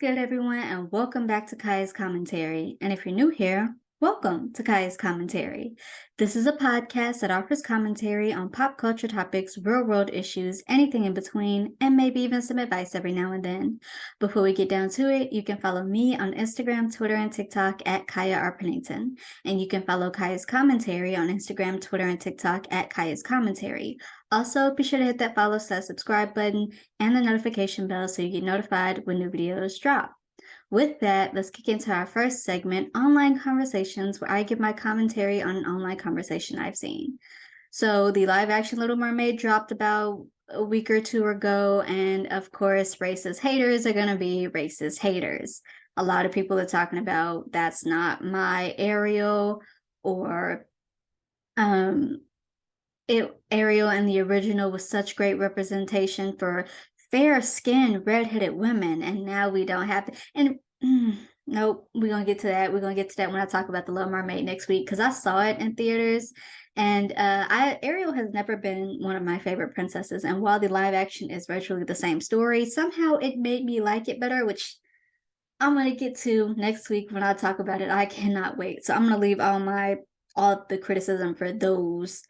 good, everyone, and welcome back to Kaya's Commentary. And if you're new here, welcome to Kaya's Commentary. This is a podcast that offers commentary on pop culture topics, real world issues, anything in between, and maybe even some advice every now and then. Before we get down to it, you can follow me on Instagram, Twitter, and TikTok at Kaya R. Pennington. And you can follow Kaya's Commentary on Instagram, Twitter, and TikTok at Kaya's Commentary. Also, be sure to hit that follow/subscribe button and the notification bell so you get notified when new videos drop. With that, let's kick into our first segment, Online Conversations, where I give my commentary on an online conversation I've seen. So the live-action Little Mermaid dropped about a week or two ago, and of course, racist haters are going to be racist haters. A lot of people are talking about that's not my Ariel, or Ariel in the original was such great representation for fair-skinned, redheaded women, and now we don't have to. And nope, we're gonna get to that. We're gonna get to that when I talk about the Little Mermaid next week, because I saw it in theaters, and Ariel has never been one of my favorite princesses. And while the live action is virtually the same story, somehow it made me like it better, which I'm gonna get to next week when I talk about it. I cannot wait. So I'm gonna leave all the criticism for those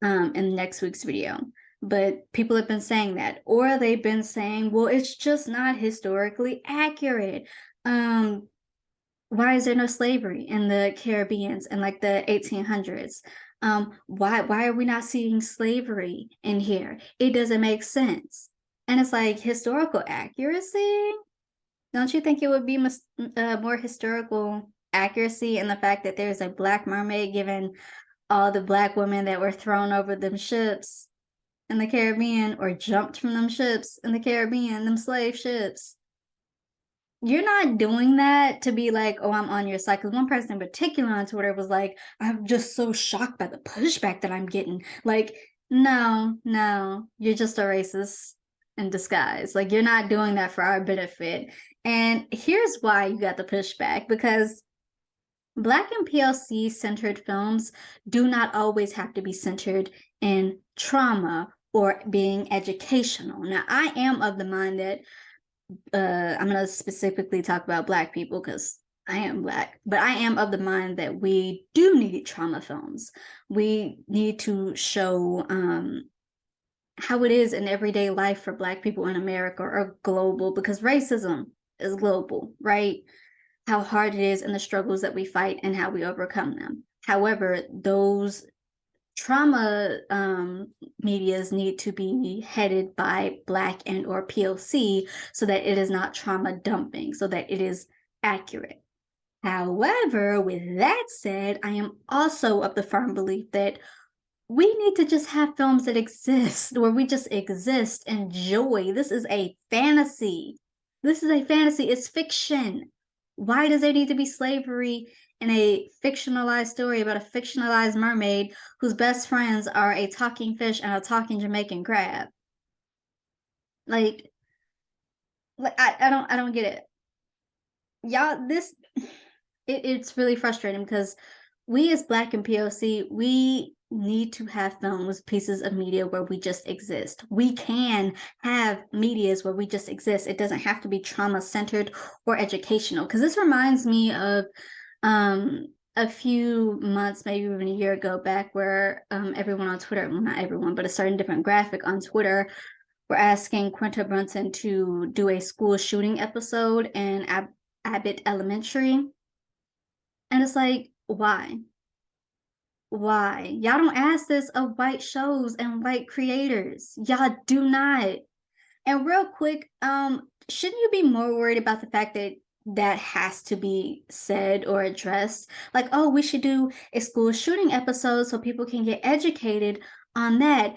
in next week's video. But people have been saying that, or they've been saying, well, it's just not historically accurate. Why is there no slavery in the Caribbeans in like the 1800s? Why are we not seeing slavery in here? It doesn't make sense. And it's like, historical accuracy? Don't you think it would be more historical accuracy in the fact that there's a Black mermaid given all the Black women that were thrown over them ships in the Caribbean, or jumped from them ships in the Caribbean, them slave ships? You're not doing that to be like, oh, I'm on your side. Because one person in particular on Twitter was like, I'm just so shocked by the pushback that I'm getting. Like, no, you're just a racist in disguise. Like, you're not doing that for our benefit. And here's why you got the pushback, because Black and PLC-centered films do not always have to be centered in trauma or being educational. Now, I am of the mind that I'm going to specifically talk about Black people because I am Black, but I am of the mind that we do need trauma films. We need to show how it is in everyday life for Black people in America or global, because racism is global, right? How hard it is and the struggles that we fight and how we overcome them. However, those trauma medias need to be headed by Black and or POC so that it is not trauma dumping, so that it is accurate. However, with that said, I am also of the firm belief that we need to just have films that exist, where we just exist, enjoy. This is a fantasy. It's fiction. Why does there need to be slavery in a fictionalized story about a fictionalized mermaid whose best friends are a talking fish and a talking Jamaican crab? Like I don't get it. Y'all, it's really frustrating, because we as Black and POC, we need to have films, pieces of media where we just exist. We can have medias where we just exist. It doesn't have to be trauma-centered or educational. Because this reminds me of a few months, maybe even a year ago back, where everyone on Twitter, well, not everyone, but a certain different graphic on Twitter were asking Quinta Brunson to do a school shooting episode in Abbott Elementary. And it's like, why? Y'all don't ask this of white shows and white creators. Y'all do not. And real quick, shouldn't you be more worried about the fact that that has to be said or addressed? Like, oh, we should do a school shooting episode so people can get educated on that.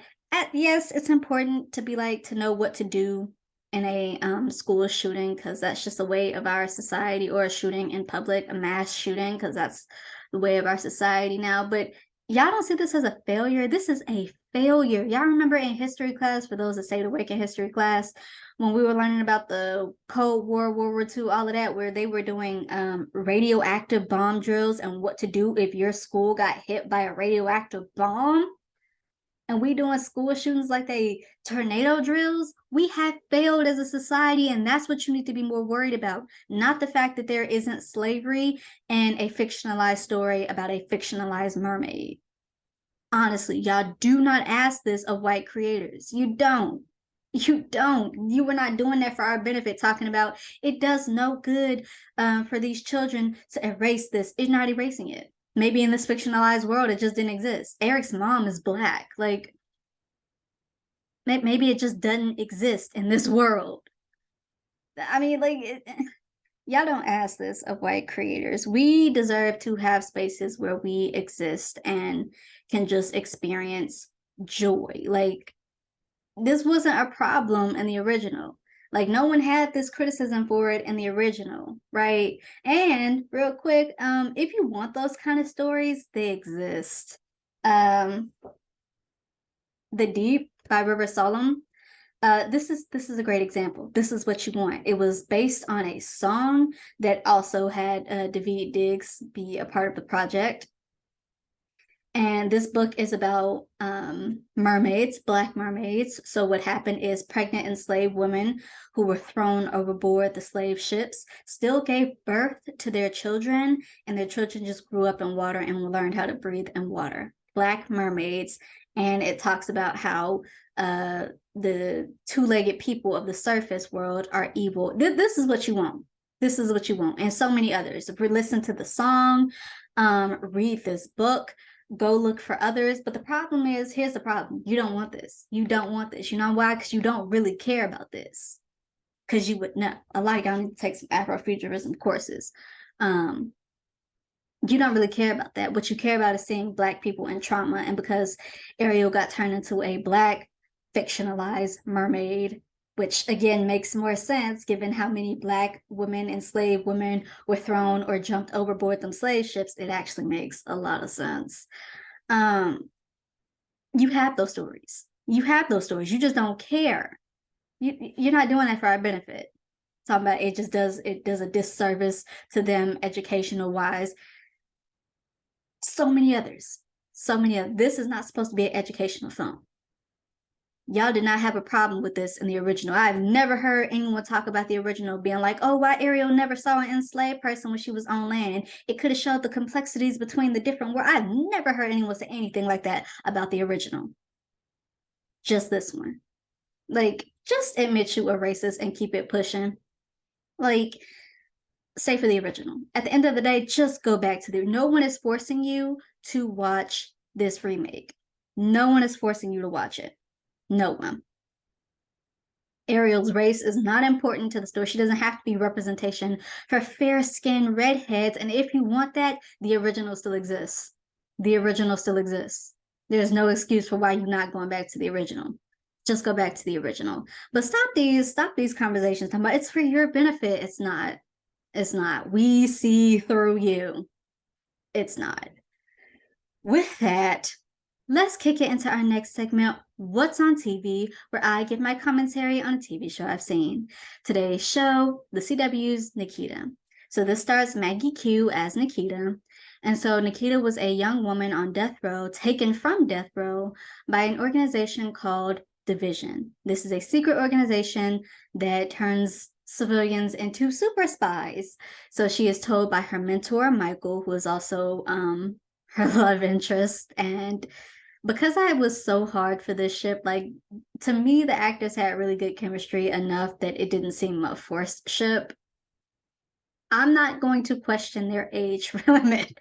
Yes, it's important to be like, to know what to do in a school shooting, because that's just a way of our society, or a shooting in public, a mass shooting, because that's the way of our society now. But y'all don't see this as a failure. This is a failure. Y'all remember in history class, for those that stayed awake in history class, when we were learning about the Cold War, World War II, all of that, where they were doing radioactive bomb drills and what to do if your school got hit by a radioactive bomb? and we doing school shootings like they tornado drills, we have failed as a society, and that's what you need to be more worried about, not the fact that there isn't slavery in a fictionalized story about a fictionalized mermaid. Honestly, y'all do not ask this of white creators. You don't. You don't. You were not doing that for our benefit, talking about it does no good for these children to erase this. It's not erasing it. Maybe in this fictionalized world, it just didn't exist. Eric's mom is black. Like, maybe it just doesn't exist in this world. I mean, like, y'all don't ask this of white creators. We deserve to have spaces where we exist and can just experience joy. Like, this wasn't a problem in the original. Like, no one had this criticism for it in the original, right? And real quick, if you want those kind of stories, they exist. The Deep by River Solemn. This is a great example. This is what you want. It was based on a song that also had Daveed Diggs be a part of the project. And this book is about mermaids, Black mermaids. So what happened is pregnant enslaved women who were thrown overboard the slave ships still gave birth to their children, and their children just grew up in water and learned how to breathe in water. Black mermaids. And it talks about how the two-legged people of the surface world are evil. This is what you want. This is what you want. And so many others. If we listen to the song, read this book, go look for others. But the problem is, here's the problem. You don't want this. You don't want this. You know why? Because you don't really care about this. Because you would know. A lot of y'all need to take some Afrofuturism courses. You don't really care about that. What you care about is seeing Black people in trauma. And because Ariel got turned into a Black fictionalized mermaid, which again makes more sense given how many Black women, enslaved women, were thrown or jumped overboard them slave ships. It actually makes a lot of sense. You have those stories. You have those stories. You just don't care. You're not doing that for our benefit. Talking about it does a disservice to them educational wise. So many others. This is not supposed to be an educational film. Y'all did not have a problem with this in the original. I've never heard anyone talk about the original being like, oh, why Ariel never saw an enslaved person when she was on land? It could have showed the complexities between the different worlds. I've never heard anyone say anything like that about the original. Just this one. Like, just admit you a racist and keep it pushing. Like, say for the original. At the end of the day, just go back to no one is forcing you to watch this remake. No one is forcing you to watch it. No one. Ariel's race is not important to the story. She doesn't have to be representation for fair-skinned redheads. And if you want that, the original still exists. The original still exists. There's no excuse for why you're not going back to the original. Just go back to the original. But stop these conversations talking about it's for your benefit. It's not. It's not. We see through you. It's not. With that, let's kick it into our next segment, What's on TV, where I give my commentary on a TV show I've seen. Today's show, the CW's Nikita. So this stars Maggie Q as Nikita. And so Nikita was a young woman on death row, taken from death row by an organization called Division. This is a secret organization that turns civilians into super spies. So she is told by her mentor, Michael, who is also her love interest. And because I was so hard for this ship, like, to me, the actors had really good chemistry enough that it didn't seem a forced ship. I'm not going to question their age limit.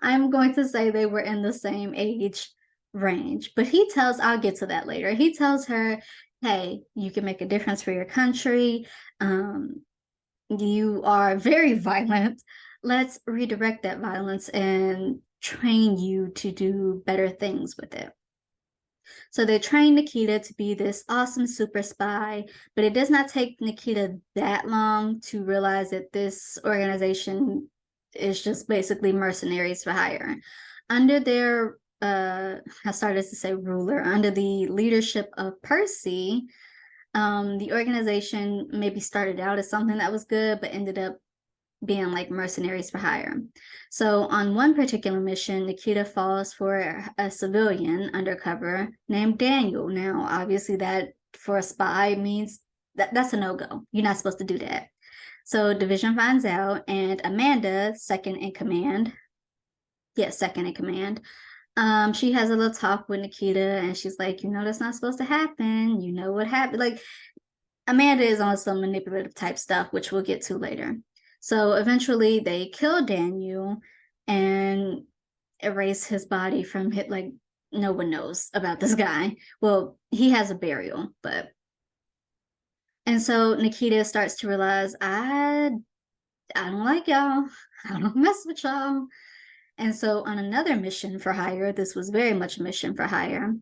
I'm going to say they were in the same age range. But I'll get to that later. He tells her, hey, you can make a difference for your country. You are very violent. Let's redirect that violence and train you to do better things with it. So they train Nikita to be this awesome super spy, but it does not take Nikita that long to realize that this organization is just basically mercenaries for hire. Under their, I started to say ruler, under the leadership of Percy, the organization maybe started out as something that was good, but ended up being like mercenaries for hire. So on one particular mission, Nikita falls for a civilian undercover named Daniel. Now, obviously, that for a spy means that's a no-go. You're not supposed to do that. So Division finds out, and Amanda, second in command, second in command, she has a little talk with Nikita, and she's like, that's not supposed to happen. You know what happened? Like, Amanda is on some manipulative type stuff, which we'll get to later. So eventually they kill Daniel and erase his body from it. Like, no one knows about this guy. Well, he has a burial, but. And so Nikita starts to realize, I don't like y'all. I don't mess with y'all. And so on another mission for hire, this was very much a mission for hire.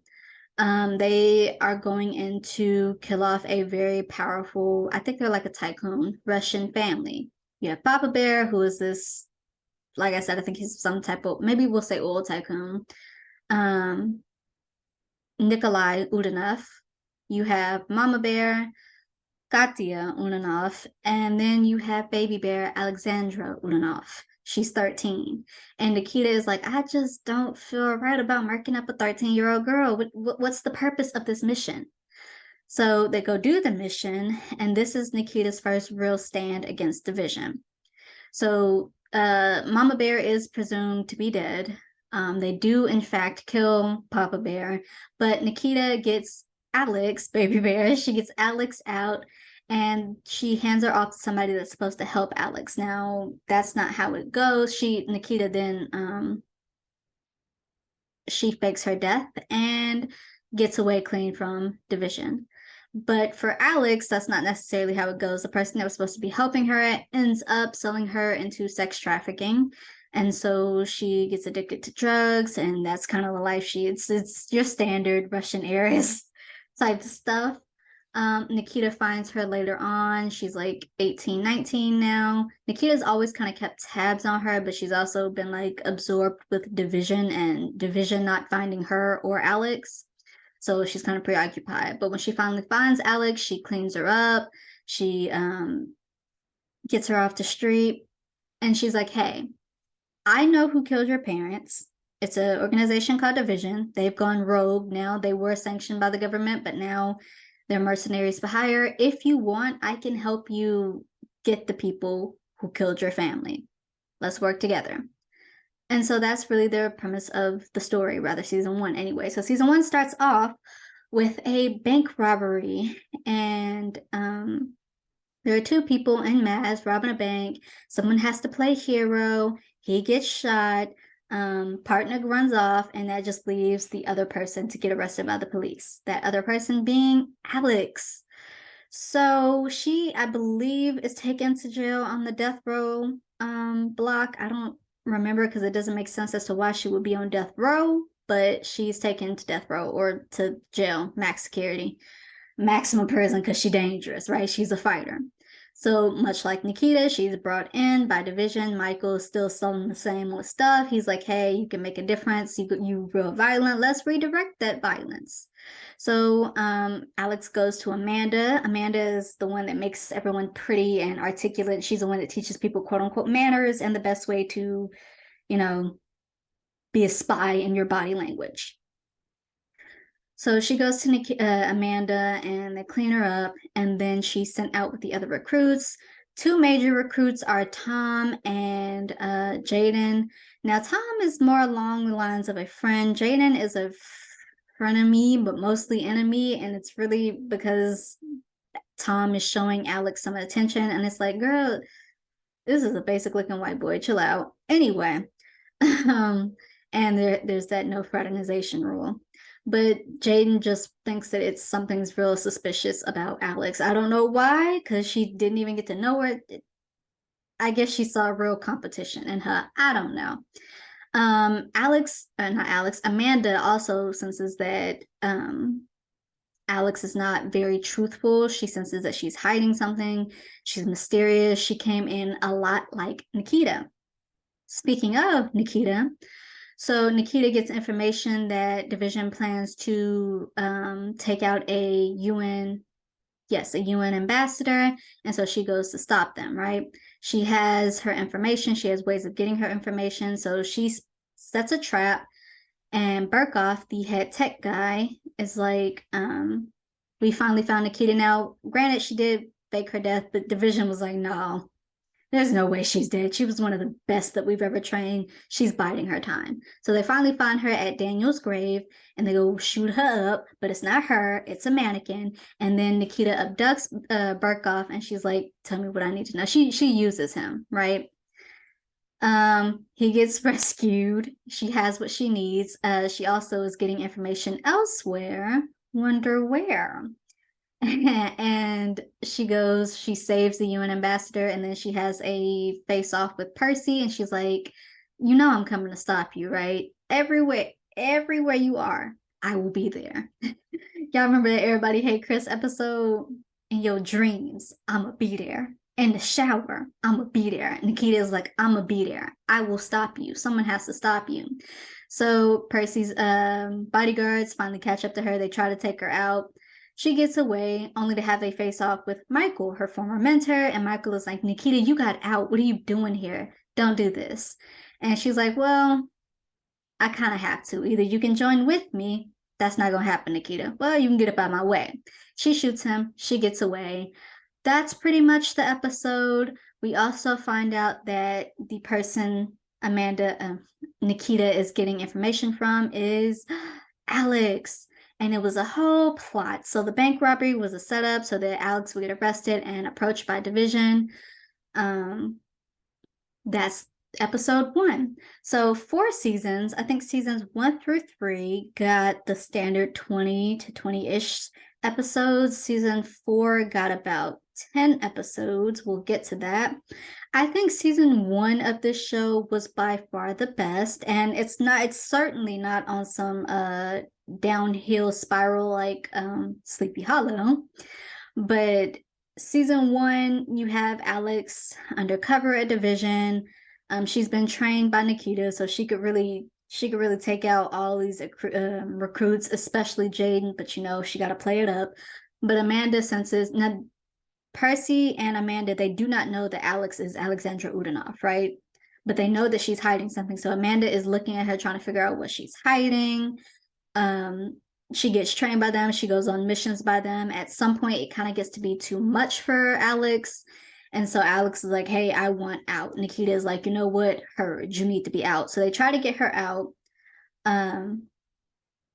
They are going in to kill off a very powerful, I think they're like a tycoon, Russian family. You have Papa Bear, who is this, like I said, I think he's some type of, maybe we'll say oil tycoon. Nikolai Udanov. You have Mama Bear, Katya Ulanov, and then you have baby bear Alexandra Ulanov. She's 13. And Nikita is like, I just don't feel right about marking up a 13-year-old girl. What's the purpose of this mission? So they go do the mission, and this is Nikita's first real stand against Division. So Mama Bear is presumed to be dead. They do, in fact, kill Papa Bear, but Nikita gets Alex, baby bear, she gets Alex out, and she hands her off to somebody that's supposed to help Alex. Now, that's not how it goes. Nikita then she fakes her death and gets away clean from Division. But for Alex, that's not necessarily how it goes. The person that was supposed to be helping her ends up selling her into sex trafficking. And so she gets addicted to drugs, and that's kind of the life it's your standard Russian heiress type of stuff. Nikita finds her later on. She's like 18, 19 now. Nikita's always kind of kept tabs on her, but she's also been like absorbed with Division, and Division not finding her or Alex. So she's kind of preoccupied. But when she finally finds Alex, she cleans her up. She gets her off the street. And she's like, hey, I know who killed your parents. It's an organization called Division. They've gone rogue now. They were sanctioned by the government, but now they're mercenaries for hire. If you want, I can help you get the people who killed your family. Let's work together. And so that's really the premise of the story, rather season 1 anyway. So season 1 starts off with a bank robbery, and there are 2 people in mass robbing a bank. Someone has to play hero. He gets shot. Partner runs off, and that just leaves the other person to get arrested by the police. That other person being Alex. So she, I believe, is taken to jail on the death row block. I don't remember because it doesn't make sense as to why she would be on death row, but she's taken to death row or to jail, max security, maximum prison, because she's dangerous, right? She's a fighter. So much like Nikita, she's brought in by Division. Michael's still selling the same old stuff. He's like, hey, you can make a difference. You real violent. Let's redirect that violence. So Alex goes to Amanda. Amanda is the one that makes everyone pretty and articulate. She's the one that teaches people, quote unquote, manners and the best way to, be a spy in your body language. So she goes to Amanda, and they clean her up, and then she's sent out with the other recruits. 2 major recruits are Tom and Jaden. Now, Tom is more along the lines of a friend. Jaden is a frenemy, but mostly enemy, and it's really because Tom is showing Alex some attention, and it's like, girl, this is a basic looking white boy, chill out. Anyway, and there's that no fraternization rule. But Jaden just thinks that something's real suspicious about Alex. I don't know why, because she didn't even get to know her. I guess she saw real competition in her. I don't know. Amanda also senses that Alex is not very truthful. She senses that she's hiding something. She's mysterious. She came in a lot like Nikita. Speaking of Nikita, so Nikita gets information that Division plans to take out a UN ambassador, and so she goes to stop them, right? She has her information. She has ways of getting her information. So she sets a trap. And Burkoff, the head tech guy, is like, we finally found Nikita. Now, granted, she did fake her death, but Division was like, no, there's no way she's dead. She was one of the best that we've ever trained. She's biding her time. So they finally find her at Daniel's grave and they go shoot her up, but it's not her, it's a mannequin. And then Nikita abducts Burkoff and she's like, tell me what I need to know. She uses him, right? He gets rescued. She has what she needs. She also is getting information elsewhere. Wonder where. And she saves the UN ambassador, and then she has a face off with Percy, and she's like, you know I'm coming to stop you, right? Everywhere you are, I will be there. Y'all remember that Everybody Hate Chris episode? In your dreams, I'ma be there. In the shower, I'ma be there. Nikita is like, I'ma be there. I will stop you. Someone has to stop you. So Percy's bodyguards finally catch up to her. They try to take her out. She gets away, only to have a face-off with Michael, her former mentor, and Michael is like, Nikita, you got out. What are you doing here? Don't do this. And she's like, well, I kind of have to. Either you can join with me. That's not going to happen, Nikita. Well, you can get up out of my way. She shoots him. She gets away. That's pretty much the episode. We also find out that the person Nikita is getting information from is Alex. And it was a whole plot. So the bank robbery was a setup so that Alex would get arrested and approached by Division. That's episode 1. So 4 seasons, I think seasons 1 through 3 got the standard 20 to 20-ish episodes. Season 4 got about 10 episodes. We'll get to that. I think season 1 of this show was by far the best, and it's certainly not on some downhill spiral like Sleepy Hollow. But season 1, you have Alex undercover at Division. She's been trained by Nikita, so she could really take out all these recruits, especially Jaden. But she got to play it up. But Amanda senses now. Percy and Amanda, they do not know that Alex is Alexandra Udinov, right? But they know that she's hiding something. So Amanda is looking at her, trying to figure out what she's hiding. She gets trained by them. She goes on missions by them. At some point, it kind of gets to be too much for Alex. And so Alex is like, hey, I want out. Nikita is like, you know what? Heard, you need to be out. So they try to get her out.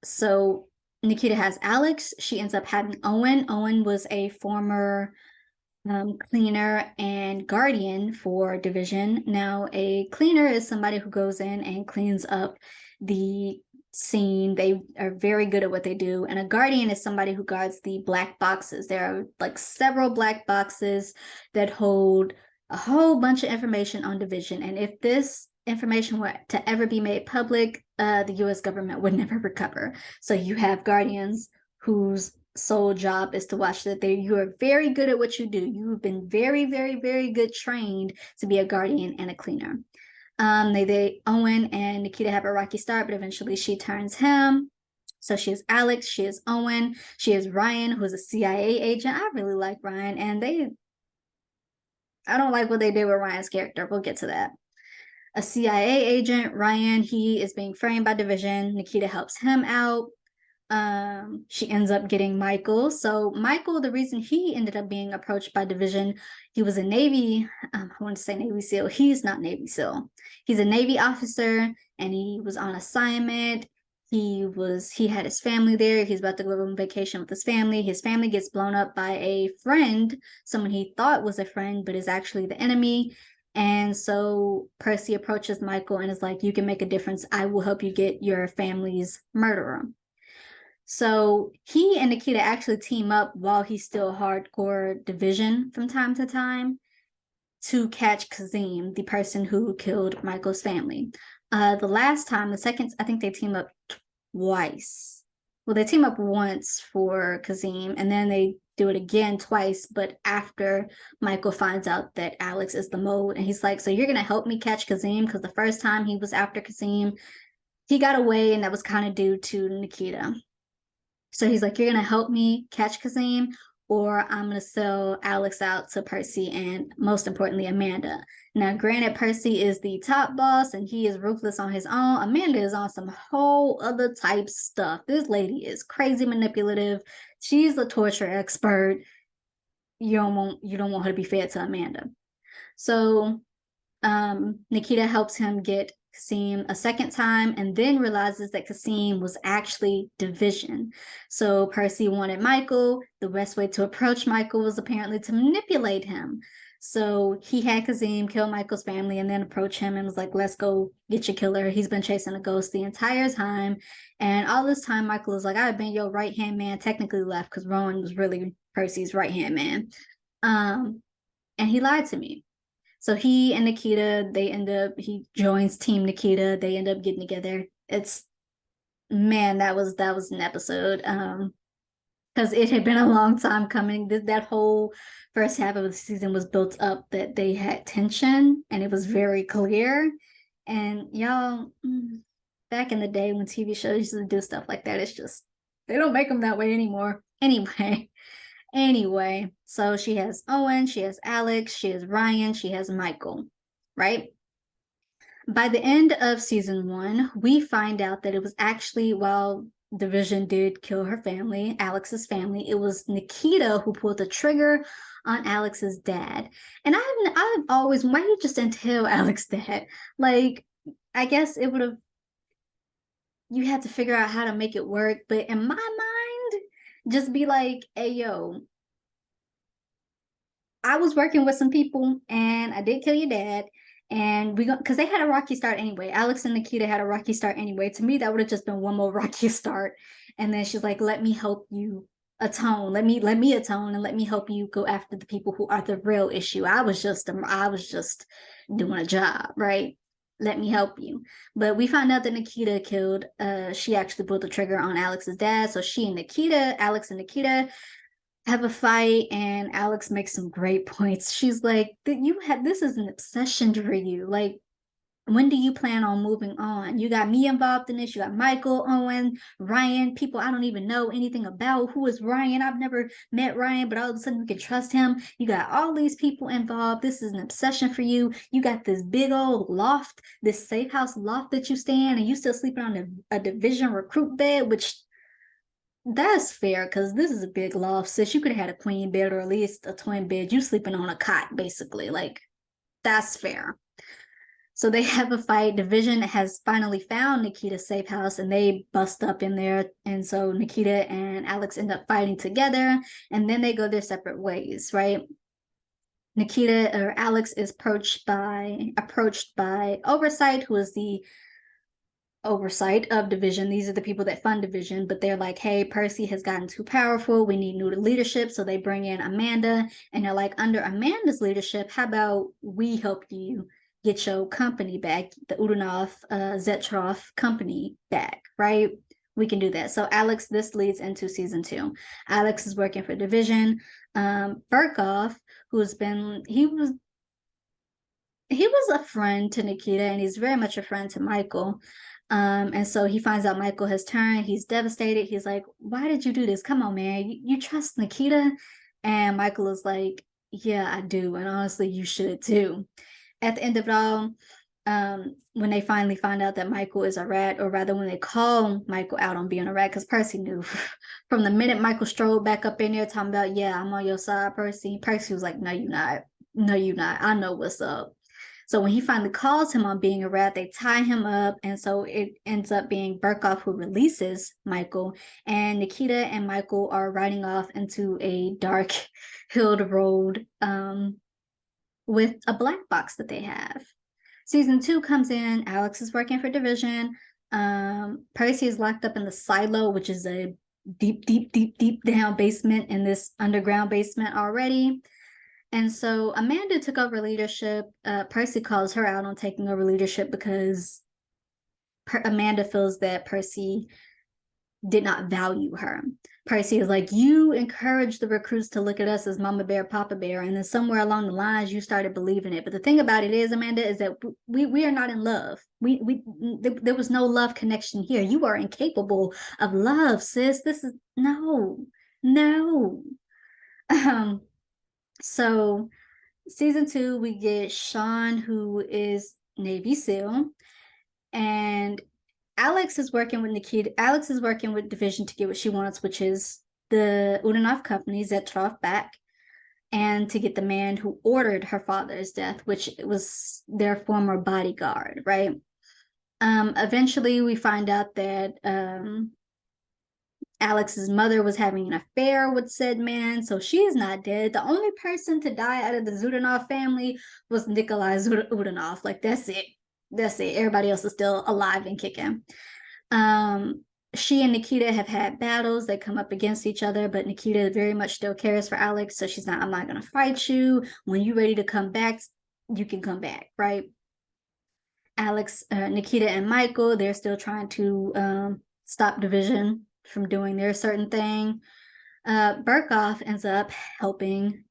So Nikita has Alex. She ends up having Owen. Owen was a former cleaner and guardian for Division. Now, a cleaner is somebody who goes in and cleans up the scene. They are very good at what they do. And a guardian is somebody who guards the black boxes. There are like several black boxes that hold a whole bunch of information on Division. And if this information were to ever be made public, the US government would never recover. So you have guardians whose sole job is to watch that you are very good at what you do. You've been very, very, very good trained to be a guardian and a cleaner. Owen and Nikita have a rocky start, but eventually she turns him. So she is Alex, she is Owen, she is Ryan, who's a CIA agent. I really like Ryan, and I don't like what they did with Ryan's character. We'll get to that. A CIA agent, Ryan, he is being framed by Division. Nikita helps him out. She ends up getting Michael. So Michael, the reason he ended up being approached by Division, he was a Navy, I want to say Navy SEAL. He's not Navy SEAL. He's a Navy officer, and he was on assignment. He had his family there. He's about to go on vacation with his family. His family gets blown up by a friend, someone he thought was a friend, but is actually the enemy. And so Percy approaches Michael and is like, you can make a difference. I will help you get your family's murderer. So he and Nikita actually team up while he's still hardcore Division from time to time to catch Kazim, the person who killed Michael's family. The last time, the second, I think they team up twice. Well, they team up once for Kazim, and then they do it again twice, but after Michael finds out that Alex is the mole, and he's like, so you're going to help me catch Kazim? Because the first time he was after Kazim, he got away, and that was kind of due to Nikita. So he's like, you're going to help me catch Kazim, or I'm going to sell Alex out to Percy and most importantly, Amanda. Now, granted, Percy is the top boss and he is ruthless on his own. Amanda is on some whole other type stuff. This lady is crazy manipulative. She's a torture expert. You don't want her to be fed to Amanda. So Nikita helps him get Kasim a second time and then realizes that Kasim was actually division. So Percy wanted Michael. The best way to approach Michael was apparently to manipulate him. So he had Kasim kill Michael's family and then approach him and was like, let's go get your killer. He's been chasing a ghost the entire time. And all this time, Michael was like, I've been your right-hand man, technically left, because Rowan was really Percy's right-hand man. And he lied to me. So he and Nikita, he joins Team Nikita. They end up getting together. That was an episode. Because it had been a long time coming. That whole first half of the season was built up that they had tension and it was very clear. And y'all, back in the day when TV shows used to do stuff like that, it's just, they don't make them that way anymore. Anyway, so she has Owen, she has Alex, she has Ryan, she has Michael, right? By the end of season 1, we find out that it was actually, while Division did kill her family, Alex's family, it was Nikita who pulled the trigger on Alex's dad. And I've always, why you just didn't tell Alex that? Like, I guess it would have, you had to figure out how to make it work. But in my mind, just be like, hey, yo, I was working with some people and I did kill your dad. And because they had a rocky start anyway. Alex and Nikita had a rocky start anyway. To me, that would have just been one more rocky start. And then she's like, let me help you atone. Let me atone and let me help you go after the people who are the real issue. I was just doing a job, right? Let me help you. But we found out that Nikita killed, she actually pulled the trigger on Alex's dad. So Alex and Nikita have a fight, and Alex makes some great points. She's like, this is an obsession for you. Like, when do you plan on moving on? You got me involved in this. You got Michael, Owen, Ryan, people I don't even know anything about. Who is Ryan? I've never met Ryan, but all of a sudden we can trust him. You got all these people involved. This is an obsession for you. You got this big old loft, this safe house loft that you stay in, and you still sleeping on a division recruit bed, which that's fair, because this is a big loft, sis. You could have had a queen bed or at least a twin bed. You sleeping on a cot, basically. Like, that's fair. So they have a fight. Division has finally found Nikita's safe house and they bust up in there. And so Nikita and Alex end up fighting together and then they go their separate ways, right? Alex is approached by Oversight, who is the oversight of Division. These are the people that fund Division, but they're like, hey, Percy has gotten too powerful. We need new leadership. So they bring in Amanda and they're like, under Amanda's leadership, how about we help you get your company back, the Udinov Zetrov company back, right? We can do that. So this leads into season 2. Alex is working for Division. Burkov, he was a friend to Nikita and he's very much a friend to Michael. And so he finds out Michael has turned. He's devastated. He's like, why did you do this? Come on, man. You trust Nikita? And Michael is like, yeah, I do. And honestly, you should too. At the end of it all, when they finally find out that Michael is a rat, or rather when they call Michael out on being a rat, because Percy knew from the minute Michael strolled back up in there talking about, yeah, I'm on your side, Percy. Percy was like, no, you're not. No, you're not. I know what's up. So when he finally calls him on being a rat, they tie him up. And so it ends up being Burkov who releases Michael. And Nikita and Michael are riding off into a dark hilled road with a black box that they have. Season 2 comes in. Alex is working for Division. Percy is locked up in the silo, which is a deep down basement in this underground basement already. And so Amanda took over leadership. Percy calls her out on taking over leadership because Amanda feels that Percy did not value her. Percy is like, you encouraged the recruits to look at us as Mama Bear, Papa Bear, and then somewhere along the lines you started believing it. But the thing about it is, Amanda, is that we are not in love. There was no love connection here. You are incapable of love, sis. This is no. Um, so season 2, we get Sean, who is Navy SEAL, and Alex is working with Nikita. Alex is working with Division to get what she wants, which is the Udanov company, Zetrov, back, and to get the man who ordered her father's death, which was their former bodyguard, right? Eventually, we find out that Alex's mother was having an affair with said man, so she is not dead. The only person to die out of the Zudanov family was Nikolai Zudanov. Like, that's it. That's it. Everybody else is still alive and kicking. Um, she and Nikita have had battles. They come up against each other, but Nikita very much still cares for Alex. So she's not, I'm not going to fight you. When you're ready to come back, you can come back, right? Nikita and Michael, they're still trying to stop Division from doing their certain thing. Burkoff ends up helping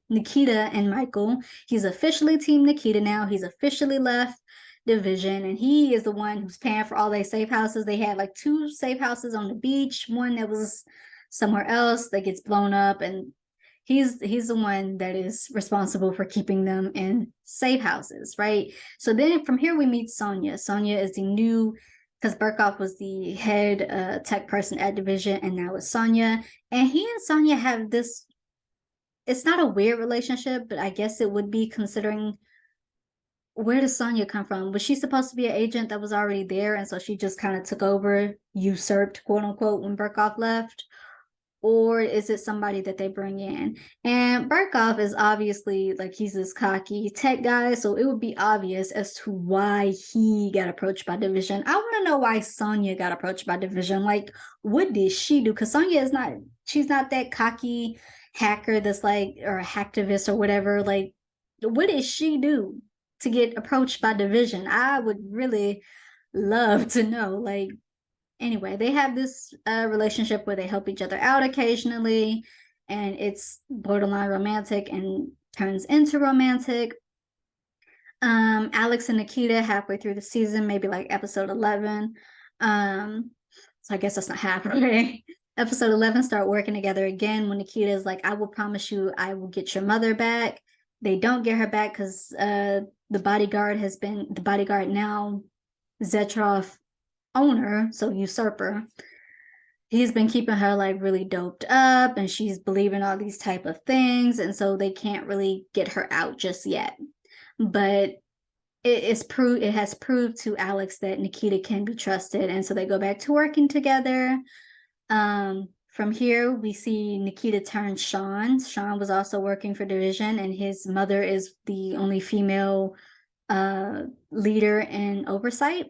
Nikita and Michael. He's officially Team Nikita now. He's officially left Division, and he is the one who's paying for all their safe houses. They had like 2 safe houses on the beach, one that was somewhere else that gets blown up, and he's the one that is responsible for keeping them in safe houses, right? So then from here we meet Sonia. Sonia is the new, because Burkoff was the head tech person at Division, and now it's Sonia. And he and Sonia have this, it's not a weird relationship, but I guess it would be, considering where does Sonia come from? Was she supposed to be an agent that was already there, and so she just kind of took over, usurped, quote unquote, when Burkoff left? Or is it somebody that they bring in? And Burkoff is obviously, like, he's this cocky tech guy, so it would be obvious as to why he got approached by Division. I want to know why Sonya got approached by Division. Like, what did she do? Because Sonya is not, she's not that cocky hacker that's like, or a hacktivist or whatever. Like, what did she do to get approached by Division? I would really love to know. Like, anyway, they have this relationship where they help each other out occasionally, and it's borderline romantic and turns into romantic. Alex and Nikita, halfway through the season, maybe like episode 11. So I guess that's not halfway. Episode 11, start working together again when Nikita is like, I will promise you I will get your mother back. They don't get her back because the bodyguard now, Zetrov owner, so usurper, he's been keeping her like really doped up, and she's believing all these type of things, and so they can't really get her out just yet. But it has proved to Alex that Nikita can be trusted, and so they go back to working together. From here we see Nikita turn Sean. Sean was also working for Division, and his mother is the only female leader in oversight.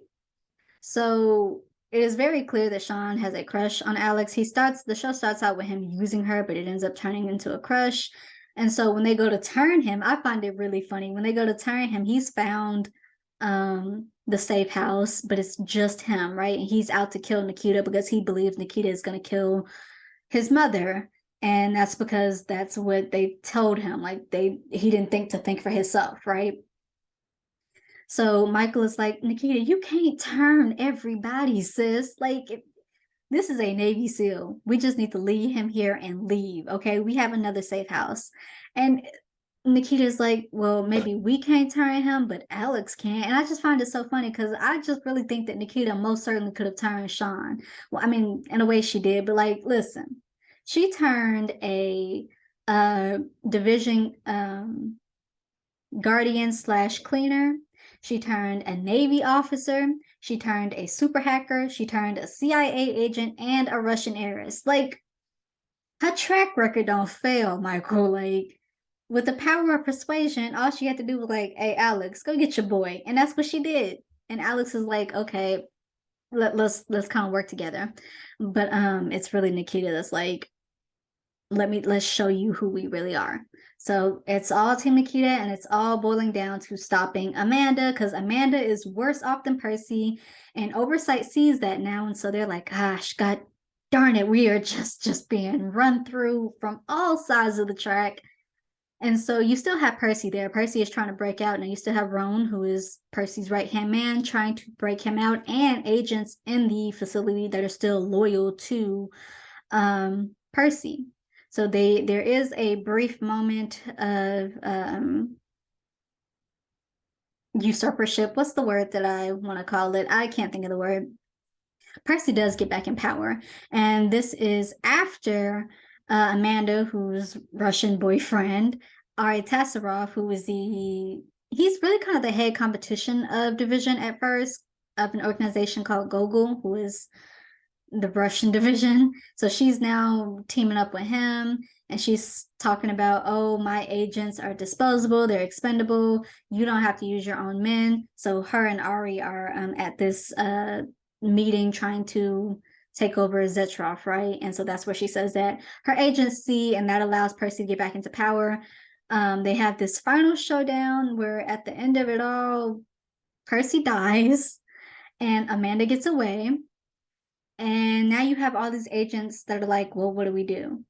So it is very clear that Sean has a crush on Alex. The show starts out with him using her, but it ends up turning into a crush. And so when they go to turn him, I find it really funny. When they go to turn him, he's found the safe house, but it's just him, right? And he's out to kill Nikita because he believes Nikita is going to kill his mother. And that's because that's what they told him. Like, he didn't think for himself, right? So Michael is like, Nikita, you can't turn everybody, sis. Like, this is a Navy SEAL. We just need to leave him here and leave, okay? We have another safe house. And Nikita's like, well, maybe we can't turn him, but Alex can. And I just find it so funny because I just really think that Nikita most certainly could have turned Sean. Well, I mean, in a way she did, but like, listen, she turned a Division guardian / cleaner. She turned a Navy officer. She turned a super hacker. She turned a CIA agent and a Russian heiress. Like, her track record don't fail, Michael. Like, with the power of persuasion, all she had to do was like, hey, Alex, go get your boy. And that's what she did. And Alex is like, okay, let's kind of work together. But it's really Nikita that's like, let's show you who we really are. So it's all Team Nikita, and it's all boiling down to stopping Amanda, because Amanda is worse off than Percy, and Oversight sees that now, and so they're like, gosh, God darn it, we are just being run through from all sides of the track. And so you still have Percy there. Percy is trying to break out, and you still have Roan, who is Percy's right-hand man, trying to break him out, and agents in the facility that are still loyal to Percy. So there is a brief moment of usurpership. What's the word that I want to call it? I can't think of the word. Percy does get back in power, and this is after Amanda, whose Russian boyfriend, Ari Tasarov, who is he's really kind of the head competition of division at first of an organization called Gogol, who is the Russian division. So she's now teaming up with him, and she's talking about, oh, my agents are disposable, they're expendable, you don't have to use your own men. So her and Ari are at this meeting trying to take over Zetrov, right? And so that's where she says that her agents see, and that allows Percy to get back into power. They have this final showdown where at the end of it all, Percy dies and Amanda gets away. And now you have all these agents that are like, well, what do?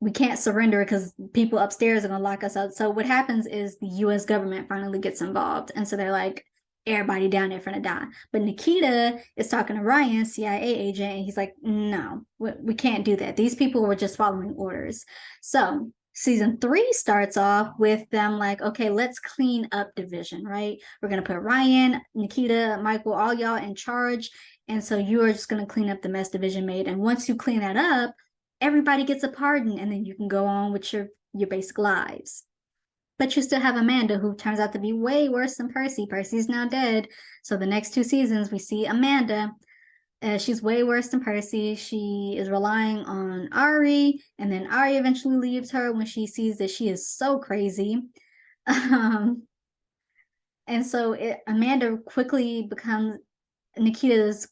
We can't surrender because people upstairs are going to lock us out. So what happens is the US government finally gets involved. And so they're like, everybody down there finna die. But Nikita is talking to Ryan, CIA agent, and he's like, no, we can't do that. These people were just following orders. So season 3 starts off with them like, okay, let's clean up division, right? We're going to put Ryan, Nikita, Michael, all y'all in charge. And so you are just going to clean up the mess division made. And once you clean that up, everybody gets a pardon, and then you can go on with your basic lives. But you still have Amanda, who turns out to be way worse than Percy. Percy's now dead. So the next 2 seasons, we see Amanda. She's way worse than Percy. She is relying on Ari, and then Ari eventually leaves her when she sees that she is so crazy. And so Amanda quickly becomes Nikita's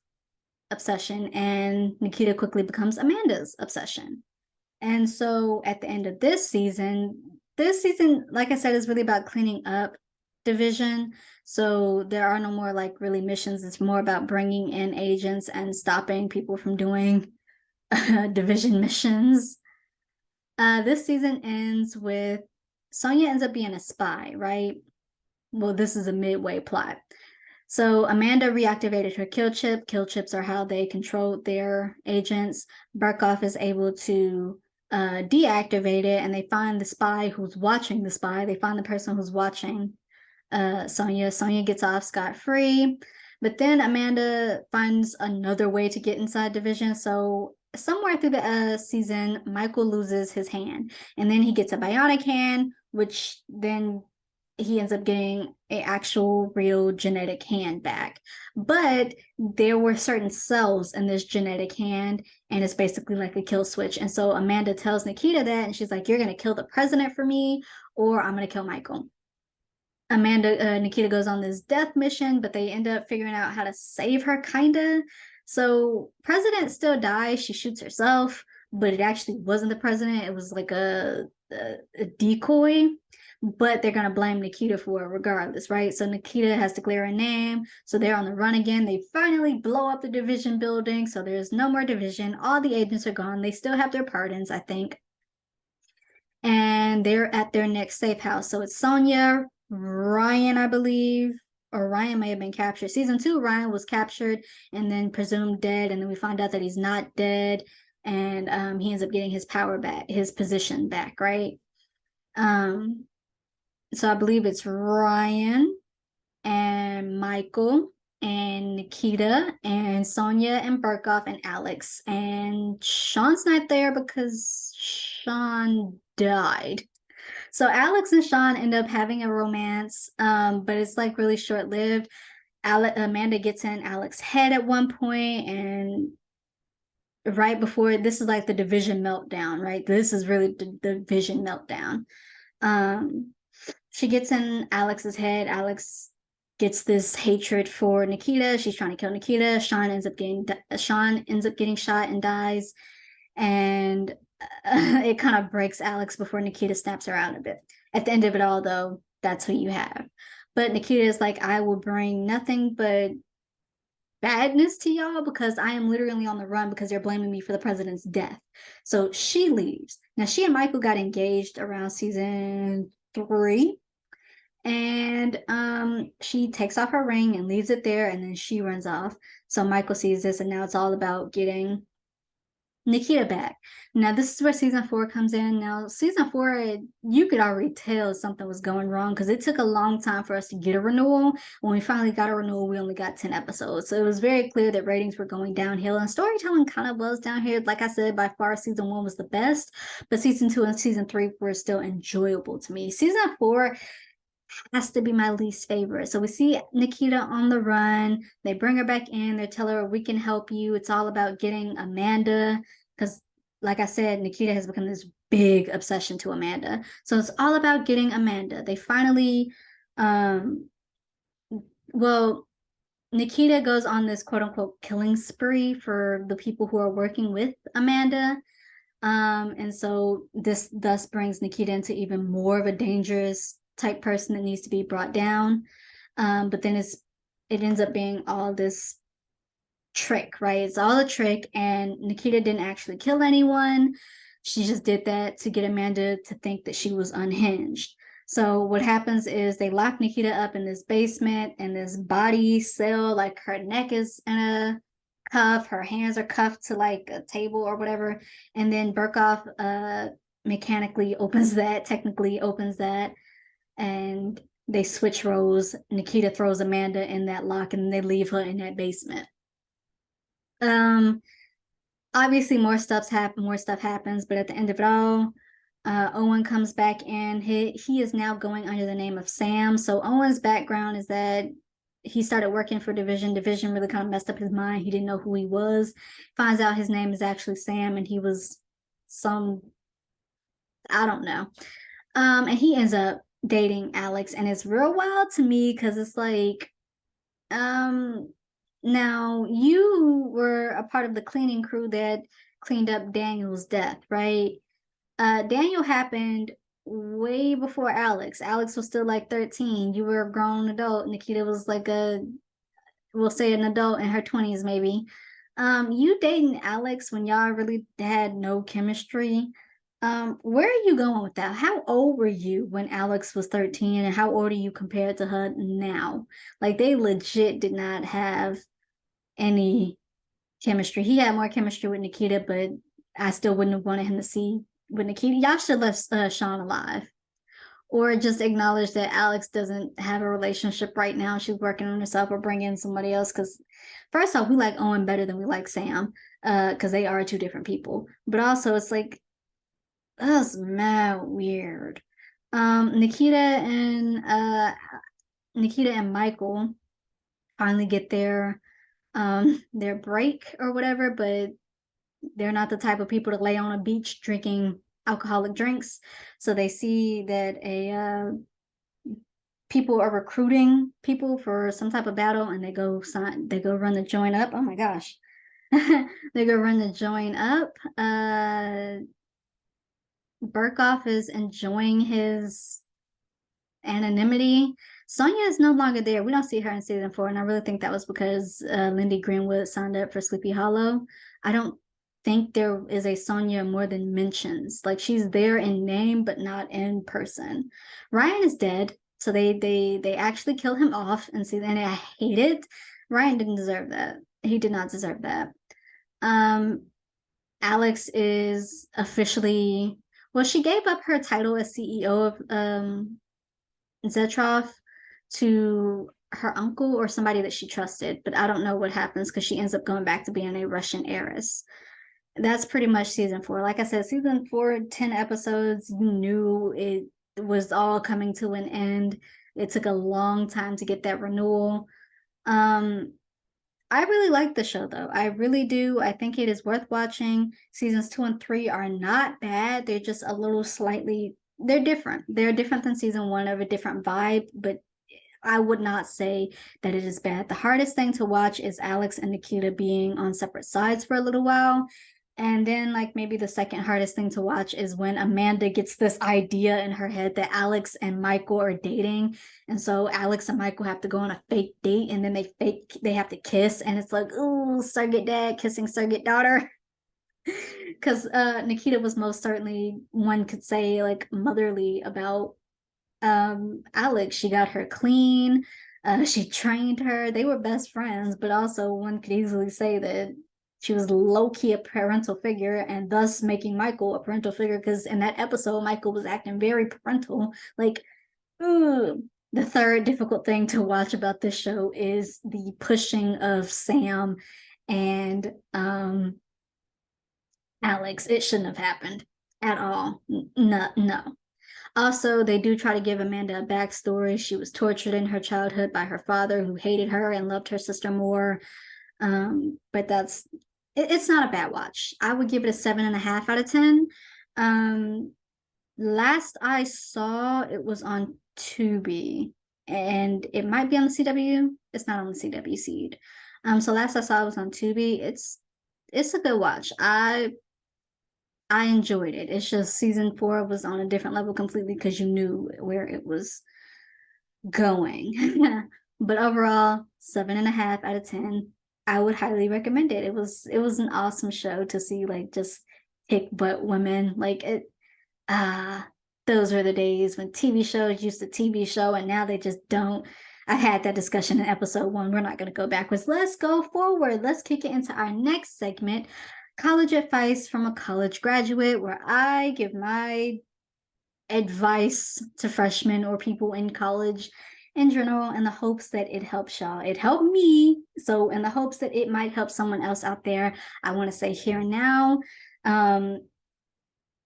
obsession, and Nikita quickly becomes Amanda's obsession. And so at the end of this season, like I said, is really about cleaning up division. So there are no more like really missions. It's more about bringing in agents and stopping people from doing division missions. This season ends with Sonia ends up being a spy, right? Well, this is a midway plot. So Amanda reactivated her kill chip. Kill chips are how they control their agents. Barkov is able to deactivate it, and they find the spy who's watching the spy. They find the person who's watching Sonia. Sonia gets off scot-free, but then Amanda finds another way to get inside division. So somewhere through the season, Michael loses his hand, and then he gets a bionic hand, which then he ends up getting an actual real genetic hand back. But there were certain cells in this genetic hand, and it's basically like a kill switch. And so Amanda tells Nikita that, and she's like, you're going to kill the president for me, or I'm going to kill Michael. Nikita goes on this death mission, but they end up figuring out how to save her, kind of. So president still dies. She shoots herself, but it actually wasn't the president. It was like a decoy, but they're going to blame Nikita for it regardless, right? So Nikita has to clear her name. So they're on the run again. They finally blow up the division building. So there's no more division. All the agents are gone. They still have their pardons, I think. And they're at their next safe house. So it's Sonia, Ryan, I believe, or Ryan may have been captured. Season 2, Ryan was captured and then presumed dead. And then we find out that he's not dead. And he ends up getting his power back, his position back, right? So I believe it's Ryan and Michael and Nikita and Sonia and Barkov and Alex. And Sean's not there because Sean died. So Alex and Sean end up having a romance, but it's like really short-lived. Amanda gets in Alex's head at one point, and right before, this is like the division meltdown, right? This is really the division meltdown. She gets in Alex's head. Alex gets this hatred for Nikita. She's trying to kill Nikita. Sean ends up getting shot and dies, and it kind of breaks Alex before Nikita snaps her out a bit. At the end of it all, though, that's who you have. But Nikita is like, I will bring nothing but badness to y'all because I am literally on the run because they're blaming me for the president's death. So she leaves. Now, she and Michael got engaged around season 3. And she takes off her ring and leaves it there, and then she runs off. So Michael sees this, and now it's all about getting Nikita back. Now, this is where season 4 comes in. Now, season 4, you could already tell something was going wrong because it took a long time for us to get a renewal. When we finally got a renewal, we only got 10 episodes. So it was very clear that ratings were going downhill, and storytelling kind of was down here. Like I said, by far, season 1 was the best, but season 2 and season 3 were still enjoyable to me. Season 4 has to be my least favorite. So we see Nikita on the run. They bring her back in. They tell her, we can help you. It's all about getting Amanda. Because, like I said, Nikita has become this big obsession to Amanda. So it's all about getting Amanda. They finally, well, Nikita goes on this quote unquote killing spree for the people who are working with Amanda. And so this thus brings Nikita into even more of a dangerous type person that needs to be brought down. But then it ends up being all this trick, right? It's all a trick, and Nikita didn't actually kill anyone. She just did that to get Amanda to think that she was unhinged. So what happens is they lock Nikita up in this basement and this body cell, like her neck is in a cuff, her hands are cuffed to like a table or whatever, and then Burkoff mechanically opens that, technically opens that, and they switch roles. Nikita throws Amanda in that lock, and they leave her in that basement. Um, Obviously more stuff happens, but at the end of it all, Owen comes back in. He is now going under the name of Sam. So Owen's background is that he started working for Division. Division really kind of messed up his mind. He didn't know who he was. Finds out his name is actually Sam, and he was some, I don't know. And he ends up dating Alex, and it's real wild to me because it's like, um, now you were a part of the cleaning crew that cleaned up Daniel's death, right? Daniel happened way before Alex. Alex was still like 13. You were a grown adult. Nikita was like we'll say an adult in her 20s, maybe. You dating Alex when y'all really had no chemistry. Where are you going with that? How old were you when Alex was 13, and how old are you compared to her now? Like, they legit did not have any chemistry. He had more chemistry with Nikita, but I still wouldn't have wanted him to see with Nikita. Y'all should have left Sean alive, or just acknowledge that Alex doesn't have a relationship right now. She's working on herself, or bring in somebody else. Because first off, we like Owen better than we like Sam, because they are two different people. But also, it's like, that's mad weird. Nikita and Michael finally get their break or whatever, but they're not the type of people to lay on a beach drinking alcoholic drinks. So they see that people are recruiting people for some type of battle, and they go run the joint up. Oh my gosh. They go run the joint up. Burkoff is enjoying his anonymity. Sonia is no longer there. We don't see her in season 4, and I really think that was because Lindy Greenwood signed up for Sleepy Hollow. I don't think there is a Sonia more than mentions. Like, she's there in name, but not in person. Ryan is dead, so they actually kill him off, and I hate it. Ryan didn't deserve that. He did not deserve that. Alex is officially, well, she gave up her title as CEO of Zetrov to her uncle or somebody that she trusted, but I don't know what happens because she ends up going back to being a Russian heiress. That's pretty much season 4. Like I said, season 4, 10 episodes, you knew it was all coming to an end. It took a long time to get that renewal. I really like the show, though. I really do. I think it is worth watching. Seasons 2 and 3 are not bad. They're just a little they're different. They're different than season 1, of a different vibe, but I would not say that it is bad. The hardest thing to watch is Alex and Nikita being on separate sides for a little while. And then, like, maybe the second hardest thing to watch is when Amanda gets this idea in her head that Alex and Michael are dating. And so Alex and Michael have to go on a fake date, and then they have to kiss. And it's like, ooh, surrogate dad kissing surrogate daughter. Because Nikita was most certainly, one could say, like, motherly about Alex. She got her clean. She trained her. They were best friends, but also one could easily say that She was low-key a parental figure, and thus making Michael a parental figure, because in that episode, Michael was acting very parental. Like, ooh. The third difficult thing to watch about this show is the pushing of Sam and Alex. It shouldn't have happened at all. No, no. Also, they do try to give Amanda a backstory. She was tortured in her childhood by her father, who hated her and loved her sister more. But it's not a bad watch. I would give it a 7.5 out of 10. Last I saw, it was on Tubi, and it might be on the CW. It's not on the CW seed. So last I saw it was on Tubi. It's a good watch. I enjoyed it. It's just season 4 was on a different level completely because you knew where it was going. But overall, 7.5 out of 10. I would highly recommend it. It was an awesome show to see, like, just kick butt women. Like, it those were the days when TV shows used to TV show, and now they just don't. I had that discussion in episode 1. We're not going to go backwards. Let's go forward. Let's kick it into our next segment, college advice from a college graduate, where I give my advice to freshmen or people in college in general in the hopes that it helps y'all. It helped me. So in the hopes that it might help someone else out there, I want to say here and now,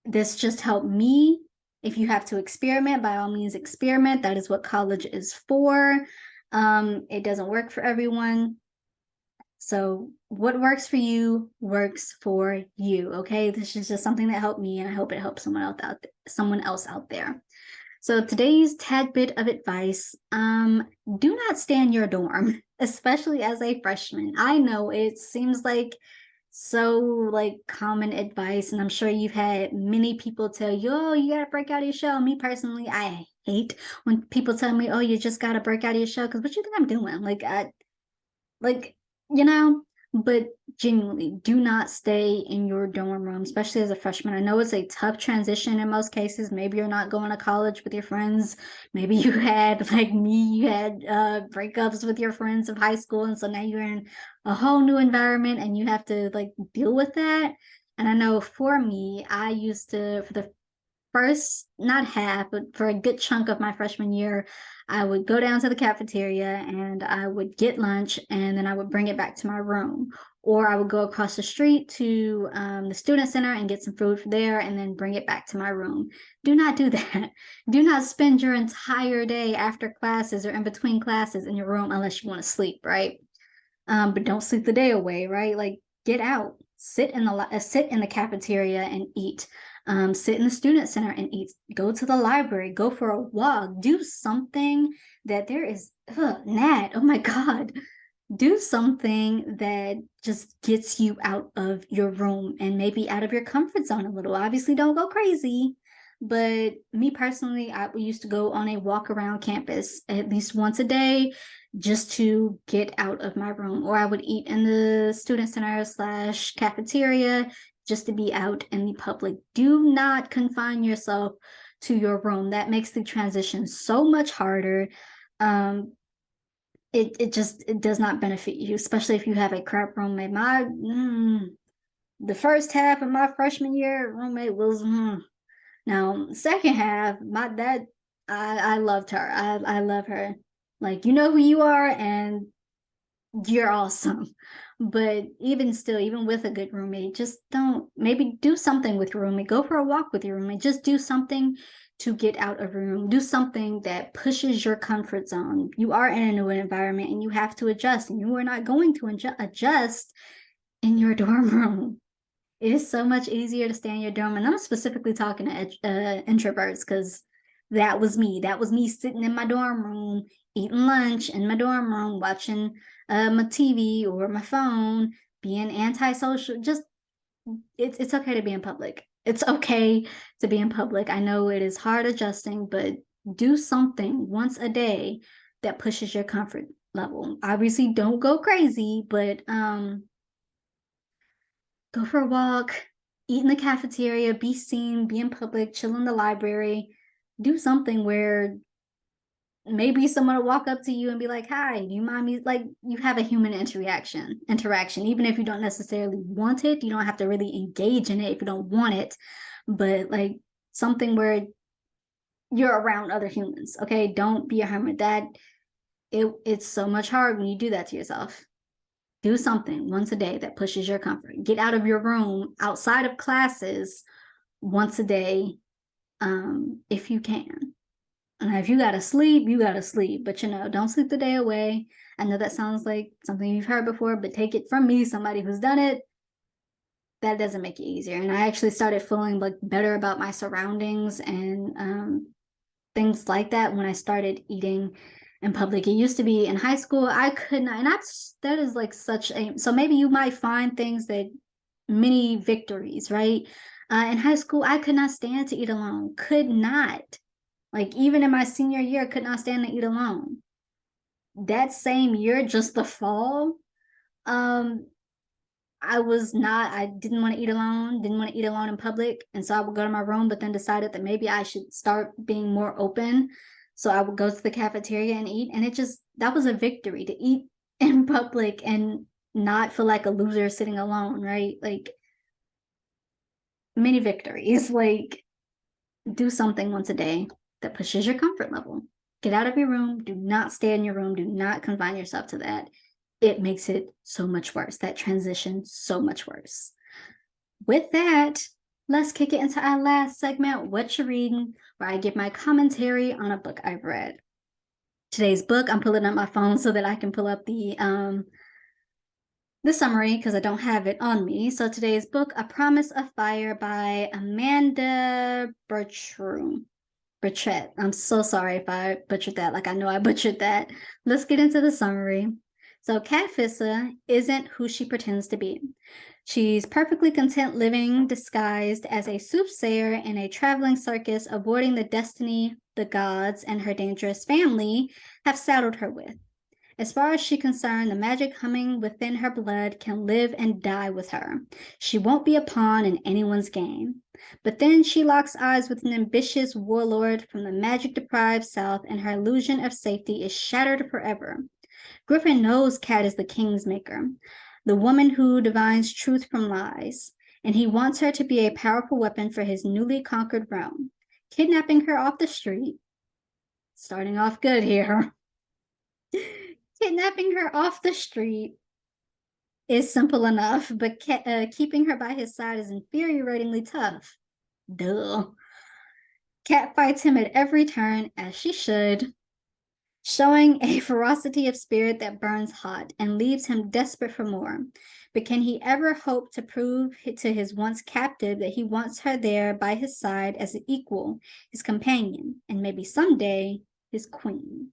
this just helped me. If you have to experiment, by all means experiment. That is what college is for. It doesn't work for everyone. So what works for you works for you. Okay, this is just something that helped me, and I hope it helps someone else out there. So today's tad bit of advice: do not stay in your dorm, especially as a freshman. I know it seems like so like common advice, and I'm sure you've had many people tell you, oh, you gotta break out of your shell. Me personally, I hate when people tell me, oh, you just gotta break out of your shell, because what you think I'm doing? Like, you know, but genuinely, do not stay in your dorm room, especially as a freshman. I know it's a tough transition in most cases. Maybe you're not going to college with your friends. Maybe you had, like me, you had breakups with your friends of high school. And so now you're in a whole new environment and you have to like deal with that. And I know for me, I used to, for the first, not half, but for a good chunk of my freshman year, I would go down to the cafeteria and I would get lunch, and then I would bring it back to my room. Or I would go across the street to the student center and get some food there and then bring it back to my room. Do not do that. Do not spend your entire day after classes or in between classes in your room unless you want to sleep, right? But don't sleep the day away, right? Like, get out, sit in the cafeteria and eat. Sit in the student center and eat. Go to the library. Go for a walk. Do something that there is. Nat, oh my God. Do something that just gets you out of your room and maybe out of your comfort zone a little. Obviously, don't go crazy. But me personally, I used to go on a walk around campus at least once a day just to get out of my room. Or I would eat in the student center / cafeteria just to be out in the public. Do not confine yourself to your room. That makes the transition so much harder. It does not benefit you, especially if you have a crap roommate. The first half of my freshman year, roommate was now second half, my dad, I loved her. I love her. Like, you know who you are, and you're awesome. But even still, even with a good roommate, just don't, maybe do something with your roommate. Go for a walk with your roommate. Just do something to get out of your room. Do something that pushes your comfort zone. You are in a new environment and you have to adjust, and you are not going to adjust in your dorm room. It is so much easier to stay in your dorm. And I'm specifically talking to introverts, because that was me. That was me sitting in my dorm room, eating lunch in my dorm room, watching my TV or my phone, being antisocial. Just, it's okay to be in public. It's okay to be in public. I know it is hard adjusting, but do something once a day that pushes your comfort level. Obviously, don't go crazy, but go for a walk, eat in the cafeteria, be seen, be in public, chill in the library. Do something where maybe someone will walk up to you and be like, hi, do you mind me? Like, you have a human interaction, even if you don't necessarily want it. You don't have to really engage in it if you don't want it, but like something where you're around other humans. Okay, don't be a hermit. It's so much hard when you do that to yourself. Do something once a day that pushes your comfort. Get out of your room outside of classes once a day, if you can. And if you gotta sleep, you gotta sleep. But don't sleep the day away. I know that sounds like something you've heard before, but take it from me, somebody who's done it. That doesn't make it easier. And I actually started feeling like better about my surroundings and things like that when I started eating in public. It used to be in high school, I could not, and that is like such a, so maybe you might find things that many victories, right? In high school, I could not stand to eat alone, could not. Like even in my senior year, I could not stand to eat alone. That same year, just the fall, um, I didn't want to eat alone, didn't want to eat alone in public. And so I would go to my room, but then decided that maybe I should start being more open. So I would go to the cafeteria and eat. And that was a victory to eat in public and not feel like a loser sitting alone, right? Like many victories, like do something once a day that pushes your comfort level. Get out of your room. Do not stay in your room. Do not confine yourself to that. It makes it so much worse. That transition so much worse. With that, let's kick it into our last segment, Whatcha Reading, where I give my commentary on a book I've read. Today's book, I'm pulling up my phone so that I can pull up the summary because I don't have it on me. So today's book, A Promise of Fire by Amanda Burchett. I'm so sorry if I butchered that. Like I know I butchered that. Let's get into the summary. So Kat Fissa isn't who she pretends to be. She's perfectly content living disguised as a soothsayer in a traveling circus, avoiding the destiny the gods and her dangerous family have saddled her with. As far as she's concerned, the magic humming within her blood can live and die with her. She won't be a pawn in anyone's game. But then she locks eyes with an ambitious warlord from the magic-deprived South, and her illusion of safety is shattered forever. Griffin knows Kat is the Kingsmaker, the woman who divines truth from lies, and he wants her to be a powerful weapon for his newly conquered realm. Kidnapping her off the street, starting off good here. Kidnapping her off the street is simple enough, but keeping her by his side is infuriatingly tough. Duh. Kat fights him at every turn, as she should, showing a ferocity of spirit that burns hot and leaves him desperate for more. But can he ever hope to prove to his once captive that he wants her there by his side as an equal, his companion, and maybe someday his queen?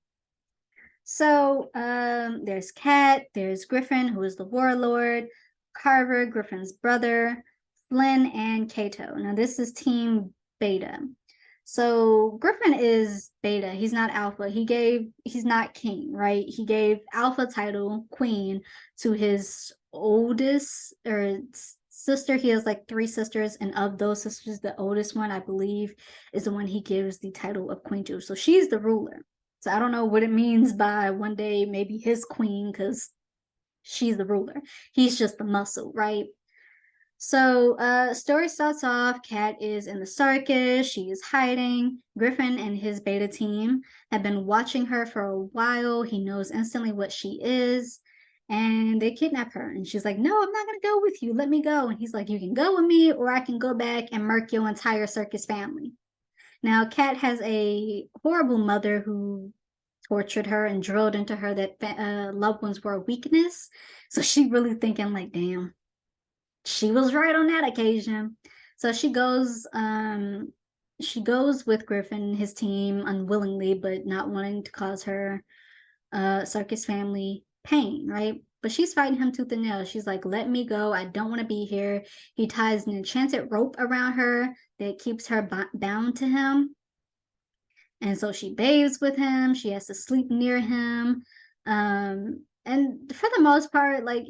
So there's Kat, there's Griffin, who is the warlord, Carver, Griffin's brother, Flynn, and Cato. Now this is Team Beta. So Griffin is Beta. He's not Alpha. He's not king, right? He gave Alpha title, queen, to his oldest or sister. He has like 3 sisters, and of those sisters, the oldest one, I believe, is the one he gives the title of queen to. So she's the ruler. So I don't know what it means by one day maybe his queen, because she's the ruler. He's just the muscle, right? So story starts off, Kat is in the circus, she is hiding. Griffin and his beta team have been watching her for a while. He knows instantly what she is, and they kidnap her. And she's like, no, I'm not gonna go with you, let me go. And he's like, you can go with me, or I can go back and murk your entire circus family. Now, Kat has a horrible mother who tortured her and drilled into her that loved ones were a weakness. So she really thinking like, damn, she was right on that occasion. So she goes with Griffin, his team, unwillingly, but not wanting to cause her circus family pain, right? But she's fighting him tooth and nail. She's like, let me go. I don't want to be here. He ties an enchanted rope around her that keeps her bound to him. And so she bathes with him. She has to sleep near him. And for the most part, like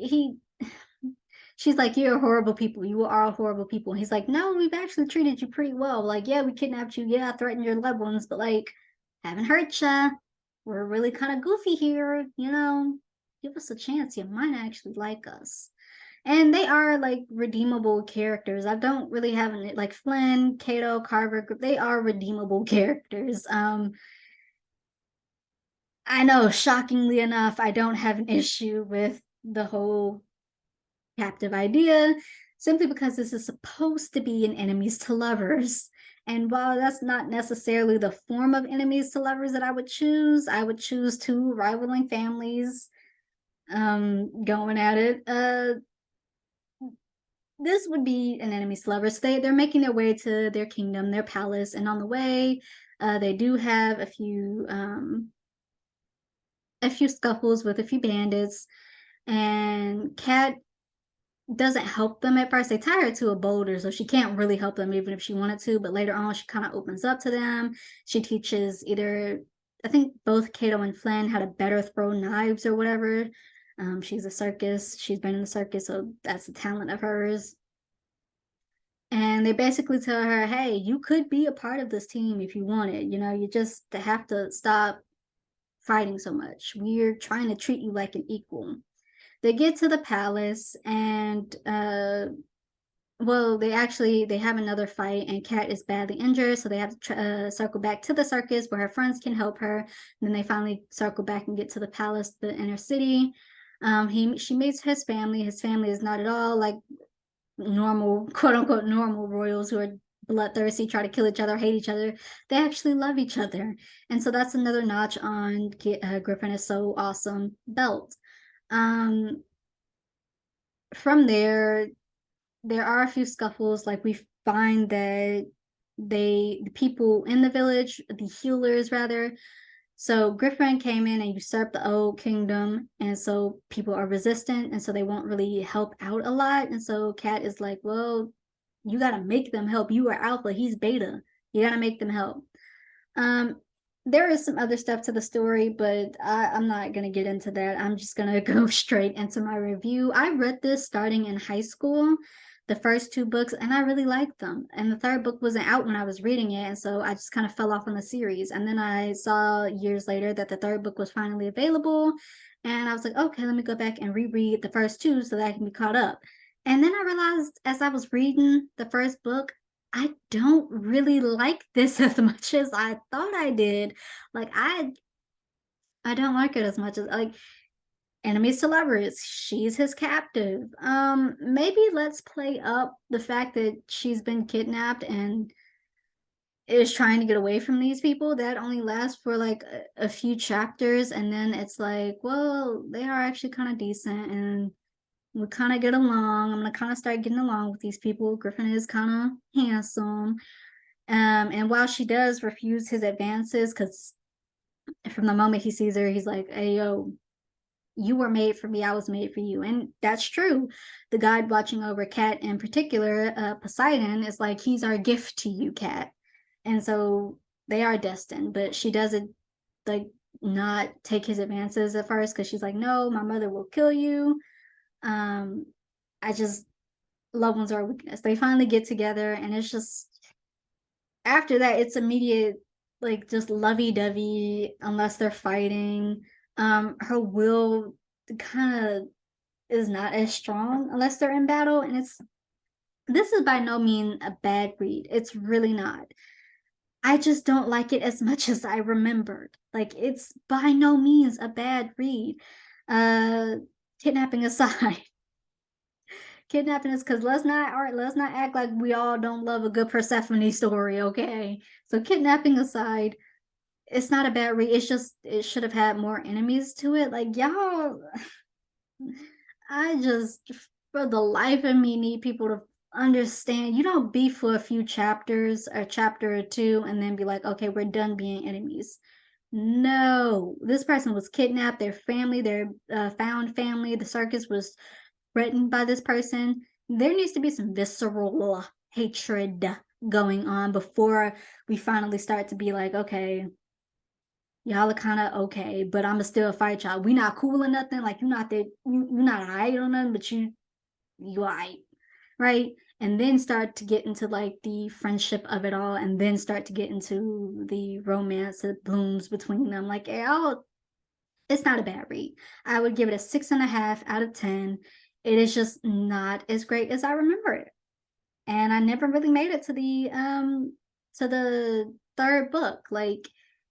she's like, you're horrible people. You are horrible people. And he's like, no, we've actually treated you pretty well. Like, yeah, we kidnapped you. Yeah, I threatened your loved ones, but like, haven't hurt ya. we're really kind of goofy here, give us a chance. You might actually like us. And they are like redeemable characters. I don't really have any like Flynn, Kato, Carver, they are redeemable characters. I know, shockingly enough, I don't have an issue with the whole captive idea simply because this is supposed to be an enemies to lovers. And while that's not necessarily the form of enemies to lovers that I would choose two rivaling families going at it. This would be an enemies to lovers. They're making their way to their kingdom, their palace, and on the way, they do have a few scuffles with a few bandits, and Kat doesn't help them at first. They tie her to a boulder, so she can't really help them even if she wanted to. But later on, she kind of opens up to them. She teaches I think both Kato and Flynn how to better throw knives or whatever. She's she's been in the circus, so that's a talent of hers. And they basically tell her, hey, you could be a part of this team if you wanted. You just have to stop fighting so much. We're trying to treat you like an equal. They get to the palace, and well, they have another fight, and Kat is badly injured, so they have to circle back to the circus where her friends can help her. And then they finally circle back and get to the palace, the inner city. She meets his family. His family is not at all like normal, quote unquote, normal royals who are bloodthirsty, try to kill each other, hate each other. They actually love each other, and so that's another notch on Griffin is so awesome belt. Um, from there are a few scuffles. Like we find that the people in the village, the healers rather. So Griffin came in and usurped the old kingdom, and so people are resistant, and so they won't really help out a lot. And so Kat is like, well, you gotta make them help. You are alpha, he's beta. You gotta make them help. Um, there is some other stuff to the story, but I'm not gonna get into that. I'm just gonna go straight into my review. I read this starting in high school, the first two books, and I really liked them. And the third book wasn't out when I was reading it, and so I just kind of fell off on the series. And then I saw years later that the third book was finally available, and I was like, okay, let me go back and reread the first two so that I can be caught up. And then I realized as I was reading the first book, I don't really like this as much as I thought I did. Like I don't like it as much as like enemies to lovers. She's his captive. Maybe let's play up the fact that she's been kidnapped and is trying to get away from these people. That only lasts for like a few chapters, and then it's like, well, they are actually kind of decent and we kind of get along. I'm gonna kind of start getting along with these people. Griffin is kind of handsome. And while she does refuse his advances, because from the moment he sees her, he's like, hey, yo, you were made for me, I was made for you. And that's true. The god watching over Kat in particular, Poseidon, is like, he's our gift to you, Kat. And so they are destined, but she doesn't like not take his advances at first because she's like, no, my mother will kill you. I just love ones are weakness. They finally get together, and it's just after that, it's immediate, like just lovey-dovey unless they're fighting. Her will kind of is not as strong unless they're in battle, and this is by no means a bad read. It's really not. I just don't like it as much as I remembered. Like it's by no means a bad read. Uh Kidnapping aside, kidnapping is because let's not act like we all don't love a good Persephone story, okay? So kidnapping aside, it's not a bad read. It's just it should have had more enemies to it. Like y'all, I just for the life of me need people to understand. You don't beef for a few chapters, a chapter or two, and then be like, okay, we're done being enemies. No, this person was kidnapped. Their family, their found family, the circus was threatened by this person. There needs to be some visceral hatred going on before we finally start to be like, okay, y'all are kind of okay, but I'ma still fight y'all. We not cool or nothing. Like you not that you not alright or nothing, but you alright, right? and then start to get into like the friendship of it all, and then start to get into the romance that blooms between them. Like, it's not a bad read. I would give it a 6.5 out of 10. It is just not as great as I remember it. And I never really made it to the third book. Like,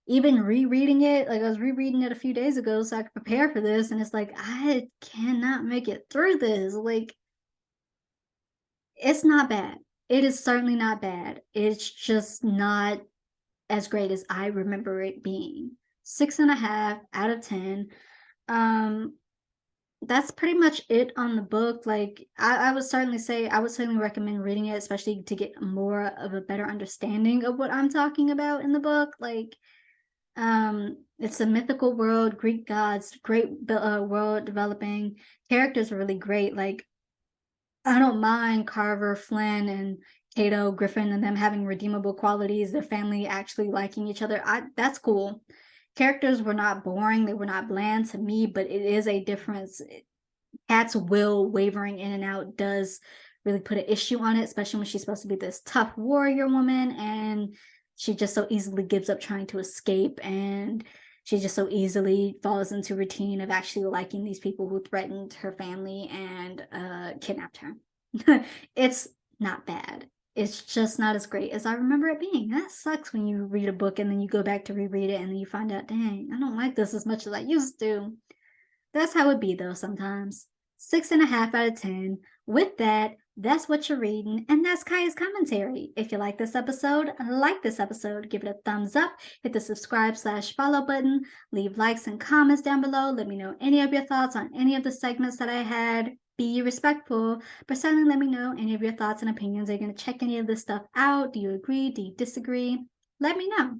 even rereading it, like I was rereading it a few days ago so I could prepare for this, and it's like I cannot make it through this. Like, it's not bad. It is certainly not bad. It's just not as great as I remember it being. 6.5 out of 10. Um, that's pretty much it on the book. Like, I would certainly say I would certainly recommend reading it, especially to get more of a better understanding of what I'm talking about in the book. Like, it's a mythical world, Greek gods, great world developing. Characters are really great. Like, I don't mind Carver, Flynn, and Cato, Griffin, and them having redeemable qualities, their family actually liking each other. That's cool. Characters were not boring, they were not bland to me, but it is a difference. Kat's will wavering in and out does really put an issue on it, especially when she's supposed to be this tough warrior woman, and she just so easily gives up trying to escape, and she just so easily falls into routine of actually liking these people who threatened her family and kidnapped her. It's not bad. It's just not as great as I remember it being. That sucks when you read a book and then you go back to reread it and then you find out, dang, I don't like this as much as I used to. That's how it be though sometimes. 6.5 out of 10. With that, that's what you're reading, and that's Kaya's commentary. If you like this episode, give it a thumbs up, hit the subscribe/follow button, leave likes and comments down below. Let me know any of your thoughts on any of the segments that I had. Be respectful, but certainly let me know any of your thoughts and opinions. Are you going to check any of this stuff out? Do you agree? Do you disagree? Let me know.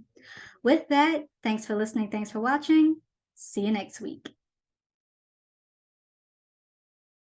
With that, thanks for listening. Thanks for watching. See you next week.